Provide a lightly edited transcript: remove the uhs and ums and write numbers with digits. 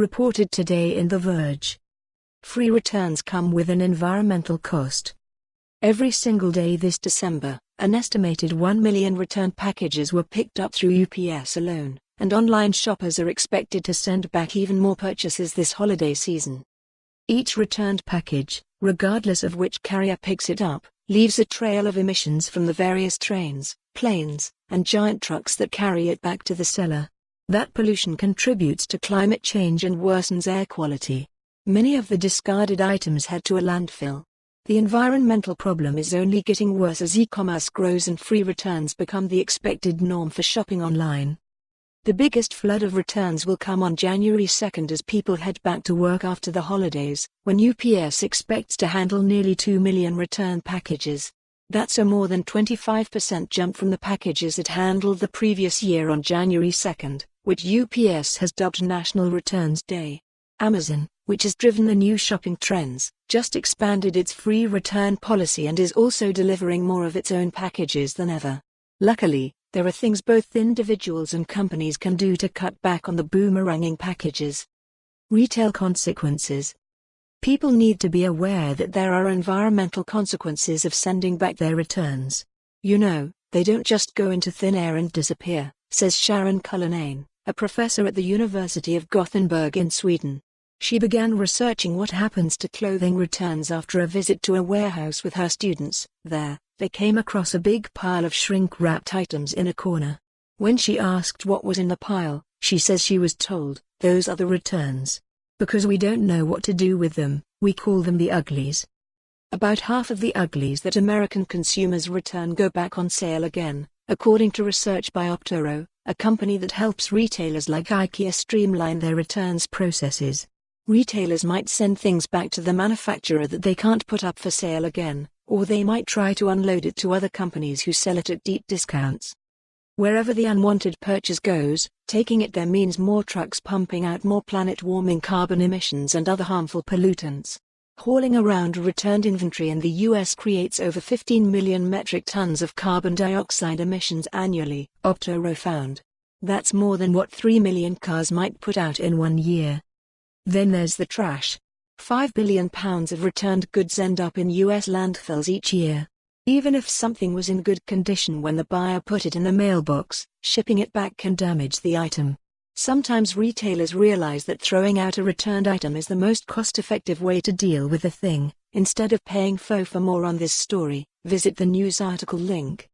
reported today in The Verge. Free returns come with an environmental cost. Every single day this December, an estimated 1 million returned packages were picked up through UPS alone, and online shoppers are expected to send back even more purchases this holiday season. Each returned package, regardless of which carrier picks it up, leaves a trail of emissions from the various trains, planes, and giant trucks that carry it back to the seller. That pollution contributes to climate change and worsens air quality. Many of the discarded items head to a landfill. The environmental problem is only getting worse as e-commerce grows and free returns become the expected norm for shopping online. The biggest flood of returns will come on January 2nd as people head back to work after the holidays, when UPS expects to handle nearly 2 million return packages. That's a more than 25% jump from the packages it handled the previous year on January 2nd, which UPS has dubbed National Returns Day. Amazon, which has driven the new shopping trends, just expanded its free return policy and is also delivering more of its own packages than ever. Luckily, there are things both individuals and companies can do to cut back on the boomeranging packages. Retail consequences. People need to be aware that there are environmental consequences of sending back their returns. They don't just go into thin air and disappear, says Sharon Cullinane, a professor at the University of Gothenburg in Sweden. She began researching what happens to clothing returns after a visit to a warehouse with her students. There, they came across a big pile of shrink-wrapped items in a corner. When she asked what was in the pile, she says she was told, "Those are the returns. Because we don't know what to do with them, we call them the uglies." About half of the uglies that American consumers return go back on sale again, according to research by Optoro, a company that helps retailers like IKEA streamline their returns processes. Retailers might send things back to the manufacturer that they can't put up for sale again, or they might try to unload it to other companies who sell it at deep discounts. Wherever the unwanted purchase goes, taking it there means more trucks pumping out more planet-warming carbon emissions and other harmful pollutants. Hauling around returned inventory in the U.S. creates over 15 million metric tons of carbon dioxide emissions annually, Optoro found. That's more than what 3 million cars might put out in 1 year. Then there's the trash. 5 billion pounds of returned goods end up in U.S. landfills each year. Even if something was in good condition when the buyer put it in the mailbox, shipping it back can damage the item. Sometimes retailers realize that throwing out a returned item is the most cost-effective way to deal with the thing. Instead of paying for more on this story, visit the news article link.